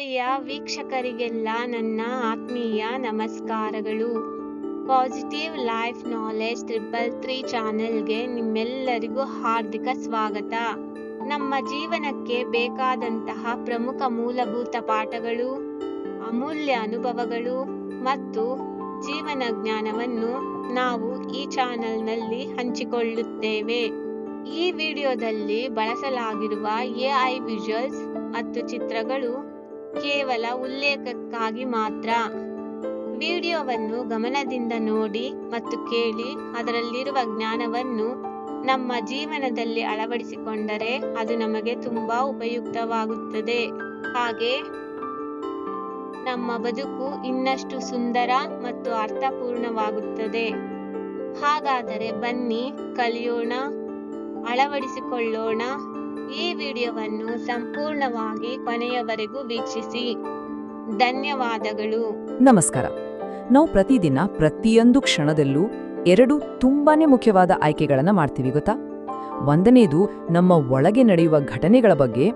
ಪ್ರಿಯ ವೀಕ್ಷಕರಿಗೆಲ್ಲ ನನ್ನ ಆತ್ಮೀಯ ನಮಸ್ಕಾರಗಳು. ಪಾಸಿಟಿವ್ ಲೈಫ್ ನಾಲೆಜ್ 333 ಚಾನೆಲ್ಗೆ ನಿಮ್ಮೆಲ್ಲರಿಗೂ ಹಾರ್ದಿಕ ಸ್ವಾಗತ. ನಮ್ಮ ಜೀವನಕ್ಕೆ ಬೇಕಾದಂತಹ ಪ್ರಮುಖ ಮೂಲಭೂತ ಪಾಠಗಳು, ಅಮೂಲ್ಯ ಅನುಭವಗಳು ಮತ್ತು ಜೀವನ ಜ್ಞಾನವನ್ನು ನಾವು ಈ ಚಾನೆಲ್ನಲ್ಲಿ ಹಂಚಿಕೊಳ್ಳುತ್ತೇವೆ. ಈ ವಿಡಿಯೋದಲ್ಲಿ ಬಳಸಲಾಗಿರುವ AI ವಿಜುವಲ್ಸ್ ಮತ್ತು ಚಿತ್ರಗಳು ಕೇವಲ ಉಲ್ಲೇಖಕ್ಕಾಗಿ ಮಾತ್ರ. ವಿಡಿಯೋವನ್ನು ಗಮನದಿಂದ ನೋಡಿ ಮತ್ತು ಕೇಳಿ ಅದರಲ್ಲಿರುವ ಜ್ಞಾನವನ್ನು ನಮ್ಮ ಜೀವನದಲ್ಲಿ ಅಳವಡಿಸಿಕೊಂಡರೆ ಅದು ನಮಗೆ ತುಂಬಾ ಉಪಯುಕ್ತವಾಗುತ್ತದೆ. ಹಾಗೆ ನಮ್ಮ ಬದುಕು ಇನ್ನಷ್ಟು ಸುಂದರ ಮತ್ತು ಅರ್ಥಪೂರ್ಣವಾಗುತ್ತದೆ. ಹಾಗಾದರೆ ಬನ್ನಿ ಕಲಿಯೋಣ, ಅಳವಡಿಸಿಕೊಳ್ಳೋಣ. ಈ ವಿಡಿಯೋವನ್ನು ಸಂಪೂರ್ಣವಾಗಿ ಕೊನೆಯವರೆಗೂ ವೀಕ್ಷಿಸಿ. ಧನ್ಯವಾದಗಳು. ನಮಸ್ಕಾರ. ನಾವು ಪ್ರತಿದಿನ ಪ್ರತಿಯೊಂದು ಕ್ಷಣದಲ್ಲೂ ಎರಡು ತುಂಬಾನೇ ಮುಖ್ಯವಾದ ಆಯ್ಕೆಗಳನ್ನ ಮಾಡ್ತೀವಿ, ಗೊತ್ತಾ? ಒಂದನೇದು ನಮ್ಮ ಒಳಗೆ ನಡೆಯುವ ಘಟನೆಗಳ ಬಗ್ಗೆ,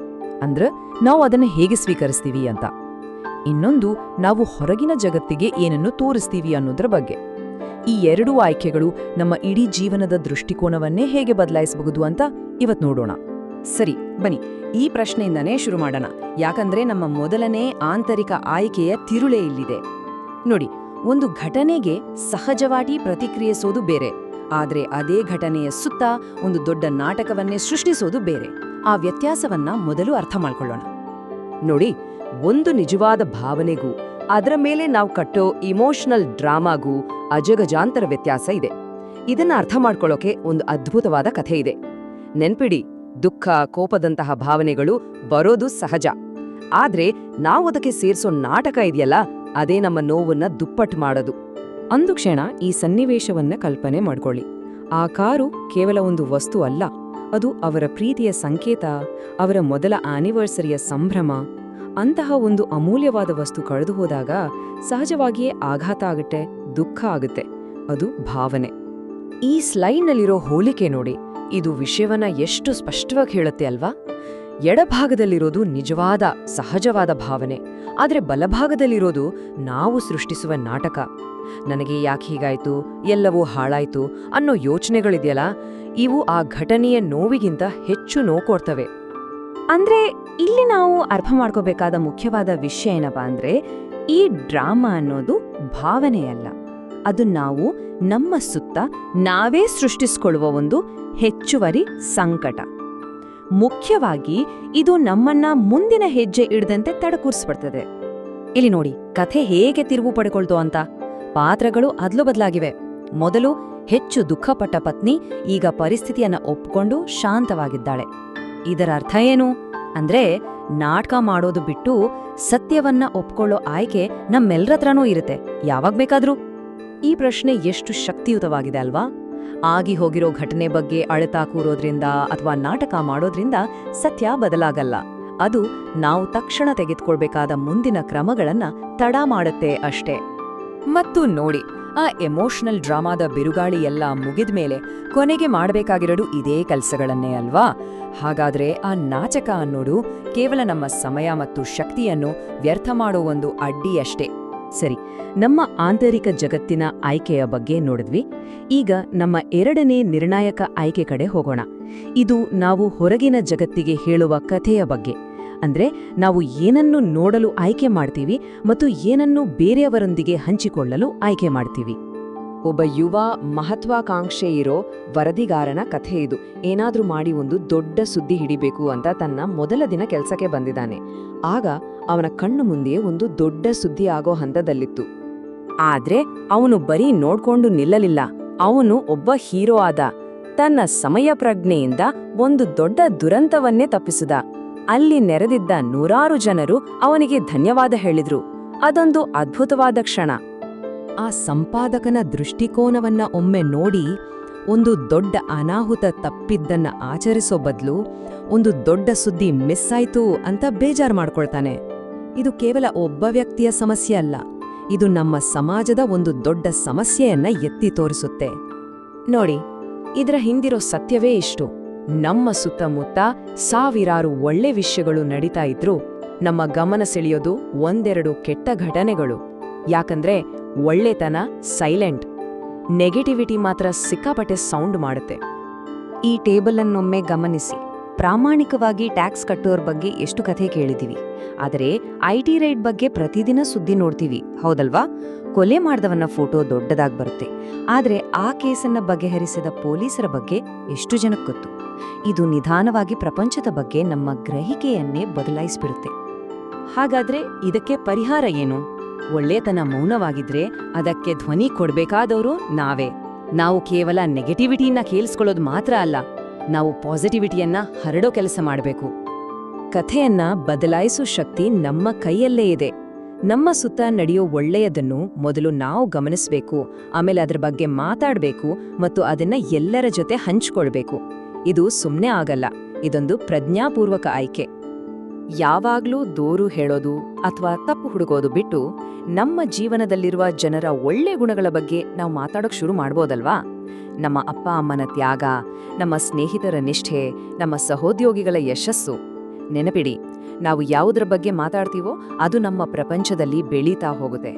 ಅಂದ್ರೆ ನಾವು ಅದನ್ನು ಹೇಗೆ ಸ್ವೀಕರಿಸ್ತೀವಿ ಅಂತ. ಇನ್ನೊಂದು ನಾವು ಹೊರಗಿನ ಜಗತ್ತಿಗೆ ಏನನ್ನು ತೋರಿಸ್ತೀವಿ ಅನ್ನೋದ್ರ ಬಗ್ಗೆ. ಈ ಎರಡೂ ಆಯ್ಕೆಗಳು ನಮ್ಮ ಇಡೀ ಜೀವನದ ದೃಷ್ಟಿಕೋನವನ್ನೇ ಹೇಗೆ ಬದಲಾಯಿಸಬಹುದು ಅಂತ ಇವತ್ತು ನೋಡೋಣ. ಸರಿ, ಬನ್ನಿ ಈ ಪ್ರಶ್ನೆಯಿಂದನೇ ಶುರು ಮಾಡೋಣ. ಯಾಕಂದ್ರೆ ನಮ್ಮ ಮೊದಲನೇ ಆಂತರಿಕ ಆಯ್ಕೆಯ ತಿರುಳೇ ಇಲ್ಲಿದೆ. ನೋಡಿ, ಒಂದು ಘಟನೆಗೆ ಸಹಜವಾಗಿ ಪ್ರತಿಕ್ರಿಯಿಸೋದು ಬೇರೆ, ಆದ್ರೆ ಅದೇ ಘಟನೆಯ ಸುತ್ತ ಒಂದು ದೊಡ್ಡ ನಾಟಕವನ್ನೇ ಸೃಷ್ಟಿಸೋದು ಬೇರೆ. ಆ ವ್ಯತ್ಯಾಸವನ್ನ ಮೊದಲು ಅರ್ಥ ಮಾಡ್ಕೊಳ್ಳೋಣ. ನೋಡಿ, ಒಂದು ನಿಜವಾದ ಭಾವನೆಗೂ ಅದರ ಮೇಲೆ ನಾವು ಕಟ್ಟೋ ಇಮೋಷನಲ್ ಡ್ರಾಮಾಗೂ ಅಜಗಜಾಂತರ ವ್ಯತ್ಯಾಸ ಇದೆ. ಇದನ್ನ ಅರ್ಥ ಮಾಡ್ಕೊಳ್ಳೋಕೆ ಒಂದು ಅದ್ಭುತವಾದ ಕಥೆ ಇದೆ. ನೆನ್ಪಿಡಿ, ದುಃಖ, ಕೋಪದಂತಹ ಭಾವನೆಗಳು ಬರೋದು ಸಹಜ. ಆದ್ರೆ ನಾವು ಅದಕ್ಕೆ ಸೇರ್ಸೋ ನಾಟಕ ಇದೆಯಲ್ಲ, ಅದೇ ನಮ್ಮ ನೋವನ್ನ ದುಪ್ಪಟ್ಟು ಮಾಡೋದು. ಅಂದು ಕ್ಷಣ ಈ ಸನ್ನಿವೇಶವನ್ನ ಕಲ್ಪನೆ ಮಾಡ್ಕೊಳ್ಳಿ. ಆ ಕಾರು ಕೇವಲ ಒಂದು ವಸ್ತು ಅಲ್ಲ, ಅದು ಅವರ ಪ್ರೀತಿಯ ಸಂಕೇತ, ಅವರ ಮೊದಲ ಆನಿವರ್ಸರಿಯ ಸಂಭ್ರಮ. ಅಂತಹ ಒಂದು ಅಮೂಲ್ಯವಾದ ವಸ್ತು ಕಳೆದು ಹೋದಾಗ ಸಹಜವಾಗಿಯೇ ಆಘಾತ ಆಗುತ್ತೆ, ದುಃಖ ಆಗುತ್ತೆ. ಅದು ಭಾವನೆ. ಈ ಸ್ಲೈಡ್ನಲ್ಲಿರೋ ಹೋಲಿಕೆ ನೋಡಿ, ಇದು ವಿಷಯವನ್ನ ಎಷ್ಟು ಸ್ಪಷ್ಟವಾಗಿ ಹೇಳುತ್ತೆ ಅಲ್ವಾ? ಎಡಭಾಗದಲ್ಲಿರೋದು ನಿಜವಾದ ಸಹಜವಾದ ಭಾವನೆ, ಆದ್ರೆ ಬಲಭಾಗದಲ್ಲಿರೋದು ನಾವು ಸೃಷ್ಟಿಸುವ ನಾಟಕ. ನನಗೆ ಯಾಕೆ ಹೀಗಾಯ್ತು, ಎಲ್ಲವೂ ಹಾಳಾಯ್ತು ಅನ್ನೋ ಯೋಚನೆಗಳಿದೆಯಲ್ಲ, ಇವು ಆ ಘಟನೆಯ ನೋವಿಗಿಂತ ಹೆಚ್ಚು ನೋವು ಕೊಡ್ತವೆ. ಅಂದ್ರೆ ಇಲ್ಲಿ ನಾವು ಅರ್ಥ ಮಾಡ್ಕೋಬೇಕಾದ ಮುಖ್ಯವಾದ ವಿಷಯ ಏನಪ್ಪಾ ಅಂದ್ರೆ, ಈ ಡ್ರಾಮಾ ಅನ್ನೋದು ಭಾವನೆಯಲ್ಲ, ಅದು ನಾವು ನಮ್ಮ ಸುತ್ತ ನಾವೇ ಸೃಷ್ಟಿಸಿಕೊಳ್ಳುವ ಒಂದು ಹೆಚ್ಚುವರಿ ಸಂಕಟ. ಮುಖ್ಯವಾಗಿ ಇದು ನಮ್ಮನ್ನ ಮುಂದಿನ ಹೆಜ್ಜೆ ಇಡದಂತೆ ತಡಕೂರಿಸ್ಬಿಡ್ತದೆ. ಇಲ್ಲಿ ನೋಡಿ, ಕಥೆ ಹೇಗೆ ತಿರುವು ಪಡ್ಕೊಳ್ತು ಅಂತ. ಪಾತ್ರಗಳು ಅದ್ಲು ಬದಲಾಗಿವೆ. ಮೊದಲು ಹೆಚ್ಚು ದುಃಖಪಟ್ಟ ಪತ್ನಿ ಈಗ ಪರಿಸ್ಥಿತಿಯನ್ನ ಒಪ್ಕೊಂಡು ಶಾಂತವಾಗಿದ್ದಾಳೆ. ಇದರ ಅರ್ಥ ಏನು ಅಂದ್ರೆ, ನಾಟಕ ಮಾಡೋದು ಬಿಟ್ಟು ಸತ್ಯವನ್ನ ಒಪ್ಕೊಳ್ಳೋ ಆಯ್ಕೆ ನಮ್ಮೆಲ್ಲರತ್ರನೂ ಇರುತ್ತೆ, ಯಾವಾಗ ಬೇಕಾದ್ರೂ. ಈ ಪ್ರಶ್ನೆ ಎಷ್ಟು ಶಕ್ತಿಯುತವಾಗಿದೆ ಅಲ್ವಾ? ಆಗಿ ಹೋಗಿರೋ ಘಟನೆ ಬಗ್ಗೆ ಅಳತಾ ಕೂರೋದ್ರಿಂದ ಅಥವಾ ನಾಟಕ ಮಾಡೋದ್ರಿಂದ ಸತ್ಯ ಬದಲಾಗಲ್ಲ. ಅದು ನಾವು ತಕ್ಷಣ ತೆಗೆದುಕೊಳ್ಬೇಕಾದ ಮುಂದಿನ ಕ್ರಮಗಳನ್ನ ತಡ ಮಾಡುತ್ತೆ ಅಷ್ಟೇ. ಮತ್ತು ನೋಡಿ, ಆ ಎಮೋಷನಲ್ ಡ್ರಾಮಾದ ಬಿರುಗಾಳಿ ಎಲ್ಲ ಮುಗಿದ್ಮೇಲೆ ಕೊನೆಗೆ ಮಾಡಬೇಕಾಗಿರೋದು ಇದೇ ಕೆಲಸಗಳನ್ನೇ ಅಲ್ವಾ? ಹಾಗಾದ್ರೆ ಆ ನಾಟಕ ಅನ್ನೋದು ಕೇವಲ ನಮ್ಮ ಸಮಯ ಮತ್ತು ಶಕ್ತಿಯನ್ನು ವ್ಯರ್ಥ ಮಾಡೋ ಒಂದು ಅಡ್ಡಿಯಷ್ಟೇ. ಸರಿ, ನಮ್ಮ ಆಂತರಿಕ ಜಗತ್ತಿನ ಆಯ್ಕೆಯ ಬಗ್ಗೆ ನೋಡಿದ್ವಿ. ಈಗ ನಮ್ಮ ಎರಡನೇ ನಿರ್ಣಾಯಕ ಆಯ್ಕೆ ಕಡೆ ಹೋಗೋಣ. ಇದು ನಾವು ಹೊರಗಿನ ಜಗತ್ತಿಗೆ ಹೇಳುವ ಕಥೆಯ ಬಗ್ಗೆ. ಅಂದ್ರೆ ನಾವು ಏನನ್ನು ನೋಡಲು ಆಯ್ಕೆ ಮಾಡ್ತೀವಿ ಮತ್ತು ಏನನ್ನು ಬೇರೆಯವರೊಂದಿಗೆ ಹಂಚಿಕೊಳ್ಳಲು ಆಯ್ಕೆ ಮಾಡ್ತೀವಿ. ಒಬ್ಬ ಯುವ ಮಹತ್ವಾಕಾಂಕ್ಷೆ ಇರೋ ವರದಿಗಾರನ ಕಥೆ ಇದು. ಏನಾದ್ರೂ ಮಾಡಿ ಒಂದು ದೊಡ್ಡ ಸುದ್ದಿ ಹಿಡಿಬೇಕು ಅಂತ ತನ್ನ ಮೊದಲ ದಿನ ಕೆಲ್ಸಕ್ಕೆ ಬಂದಿದ್ದಾನೆ. ಆಗ ಅವನ ಕಣ್ಣು ಮುಂದೆ ಒಂದು ದೊಡ್ಡ ಸುದ್ದಿ ಆಗೋ ಹಂತದಲ್ಲಿತ್ತು. ಆದ್ರೆ ಅವನು ಬರೀ ನೋಡ್ಕೊಂಡು ನಿಲ್ಲಲಿಲ್ಲ, ಅವನು ಒಬ್ಬ ಹೀರೋ ಆದ. ತನ್ನ ಸಮಯ ಪ್ರಜ್ಞೆಯಿಂದ ಒಂದು ದೊಡ್ಡ ದುರಂತವನ್ನೇ ತಪ್ಪಿಸಿದ. ಅಲ್ಲಿ ನೆರೆದಿದ್ದ ನೂರಾರು ಜನರು ಅವನಿಗೆ ಧನ್ಯವಾದ ಹೇಳಿದ್ರು. ಅದೊಂದು ಅದ್ಭುತವಾದ ಕ್ಷಣ. ಆ ಸಂಪಾದಕನ ದೃಷ್ಟಿಕೋನವನ್ನ ಒಮ್ಮೆ ನೋಡಿ, ಒಂದು ದೊಡ್ಡ ಅನಾಹುತ ತಪ್ಪಿದ್ದನ್ನ ಆಚರಿಸೋ ಬದಲು ಒಂದು ದೊಡ್ಡ ಸುದ್ದಿ ಮಿಸ್ ಆಯ್ತು ಅಂತ ಬೇಜಾರು ಮಾಡ್ಕೊಳ್ತಾನೆ. ಇದು ಕೇವಲ ಒಬ್ಬ ವ್ಯಕ್ತಿಯ ಸಮಸ್ಯೆ ಅಲ್ಲ, ಇದು ನಮ್ಮ ಸಮಾಜದ ಒಂದು ದೊಡ್ಡ ಸಮಸ್ಯೆಯನ್ನ ಎತ್ತಿ ತೋರಿಸುತ್ತೆ. ನೋಡಿ, ಇದರ ಹಿಂದಿರೋ ಸತ್ಯವೇ ಇಷ್ಟು. ನಮ್ಮ ಸುತ್ತಮುತ್ತ ಸಾವಿರಾರು ಒಳ್ಳೆ ವಿಷಯಗಳು ನಡೀತಾ ಇದ್ರು, ನಮ್ಮ ಗಮನ ಸೆಳೆಯೋದು ಒಂದೆರಡು ಕೆಟ್ಟ ಘಟನೆಗಳು. ಯಾಕಂದ್ರೆ ಒಳ್ಳೆತನ ಸೈಲೆಂಟ್, ನೆಗೆಟಿವಿಟಿ ಮಾತ್ರ ಸಿಕ್ಕಾಪಟ್ಟೆ ಸೌಂಡ್ ಮಾಡುತ್ತೆ. ಈ ಟೇಬಲ್ ಅನ್ನೊಮ್ಮೆ ಗಮನಿಸಿ. ಪ್ರಾಮಾಣಿಕವಾಗಿ ಟ್ಯಾಕ್ಸ್ ಕಟ್ಟೋರ್ ಬಗ್ಗೆ ಎಷ್ಟು ಕಥೆ ಕೇಳಿದೀವಿ, ಆದರೆ IT ರೈಡ್ ಬಗ್ಗೆ ಪ್ರತಿದಿನ ಸುದ್ದಿ ನೋಡ್ತೀವಿ, ಹೌದಲ್ವಾ? ಕೊಲೆ ಮಾಡಿದವನ ಫೋಟೋ ದೊಡ್ಡದಾಗಿ ಬರುತ್ತೆ, ಆದ್ರೆ ಆ ಕೇಸನ್ನ ಬಗೆಹರಿಸಿದ ಪೊಲೀಸರ ಬಗ್ಗೆ ಎಷ್ಟು ಜನಕ್ಕೆ ಗೊತ್ತು? ಇದು ನಿಧಾನವಾಗಿ ಪ್ರಪಂಚದ ಬಗ್ಗೆ ನಮ್ಮ ಗ್ರಹಿಕೆಯನ್ನೇ ಬದಲಾಯಿಸ್ಬಿಡುತ್ತೆ. ಹಾಗಾದ್ರೆ ಇದಕ್ಕೆ ಪರಿಹಾರ ಏನು? ಒಳ್ಳೆತನ ಮೌನವಾಗಿದ್ರೆ ಅದಕ್ಕೆ ಧ್ವನಿ ಕೊಡ್ಬೇಕಾದವರು ನಾವೇ. ನಾವು ಕೇವಲ ನೆಗೆಟಿವಿಟಿಯನ್ನ ಕೇಳಿಸ್ಕೊಳ್ಳೋದು ಮಾತ್ರ ಅಲ್ಲ, ನಾವು ಪಾಸಿಟಿವಿಟಿಯನ್ನ ಹರಡೋ ಕೆಲಸ ಮಾಡಬೇಕು. ಕಥೆಯನ್ನ ಬದಲಾಯಿಸೋ ಶಕ್ತಿ ನಮ್ಮ ಕೈಯಲ್ಲೇ ಇದೆ. ನಮ್ಮ ಸುತ್ತ ನಡೆಯೋ ಒಳ್ಳೆಯದನ್ನು ಮೊದಲು ನಾವು ಗಮನಿಸಬೇಕು, ಆಮೇಲೆ ಅದರ ಬಗ್ಗೆ ಮಾತಾಡಬೇಕು ಮತ್ತು ಅದನ್ನ ಎಲ್ಲರ ಜೊತೆ ಹಂಚ್ಕೊಳ್ಬೇಕು. ಇದು ಸುಮ್ಮನೆ ಆಗಲ್ಲ, ಇದೊಂದು ಪ್ರಜ್ಞಾಪೂರ್ವಕ ಆಯ್ಕೆ. ಯಾವಾಗ್ಲೂ ದೂರು ಹೇಳೋದು ಅಥವಾ ತಪ್ಪು ಹುಡುಕೋದು ಬಿಟ್ಟು ನಮ್ಮ ಜೀವನದಲ್ಲಿರುವ ಜನರ ಒಳ್ಳೆ ಗುಣಗಳ ಬಗ್ಗೆ ನಾವು ಮಾತಾಡೋಕ್ ಶುರು ಮಾಡ್ಬೋದಲ್ವಾ? ನಮ್ಮ ಅಪ್ಪ ಅಮ್ಮನ ತ್ಯಾಗ, ನಮ್ಮ ಸ್ನೇಹಿತರ ನಿಷ್ಠೆ, ನಮ್ಮ ಸಹೋದ್ಯೋಗಿಗಳ ಯಶಸ್ಸು. ನೆನಪಿಡಿ, ನಾವು ಯಾವುದರ ಬಗ್ಗೆ ಮಾತಾಡ್ತೀವೋ ಅದು ನಮ್ಮ ಪ್ರಪಂಚದಲ್ಲಿ ಬೆಳೀತಾ ಹೋಗುತ್ತೆ.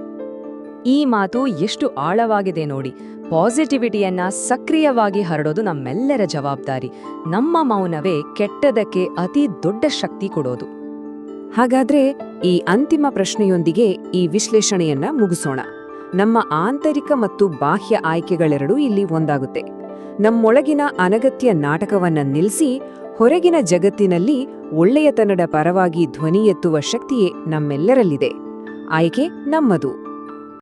ಈ ಮಾತು ಎಷ್ಟು ಆಳವಾಗಿದೆ ನೋಡಿ. ಪಾಸಿಟಿವಿಟಿಯನ್ನ ಸಕ್ರಿಯವಾಗಿ ಹರಡೋದು ನಮ್ಮೆಲ್ಲರ ಜವಾಬ್ದಾರಿ. ನಮ್ಮ ಮೌನವೇ ಕೆಟ್ಟದಕ್ಕೆ ಅತಿ ದೊಡ್ಡ ಶಕ್ತಿ ಕೊಡೋದು. ಹಾಗಾದ್ರೆ ಈ ಅಂತಿಮ ಪ್ರಶ್ನೆಯೊಂದಿಗೆ ಈ ವಿಶ್ಲೇಷಣೆಯನ್ನ ಮುಗಿಸೋಣ. ನಮ್ಮ ಆಂತರಿಕ ಮತ್ತು ಬಾಹ್ಯ ಆಯ್ಕೆಗಳೆರಡೂ ಇಲ್ಲಿ ಒಂದಾಗುತ್ತೆ. ನಮ್ಮೊಳಗಿನ ಅನಗತ್ಯ ನಾಟಕವನ್ನ ನಿಲ್ಲಿಸಿ ಹೊರಗಿನ ಜಗತ್ತಿನಲ್ಲಿ ಒಳ್ಳೆಯತನದ ಪರವಾಗಿ ಧ್ವನಿ ಎತ್ತುವ ಶಕ್ತಿಯೇ ನಮ್ಮೆಲ್ಲರಲ್ಲಿದೆ. ಆಯ್ಕೆ ನಮ್ಮದು.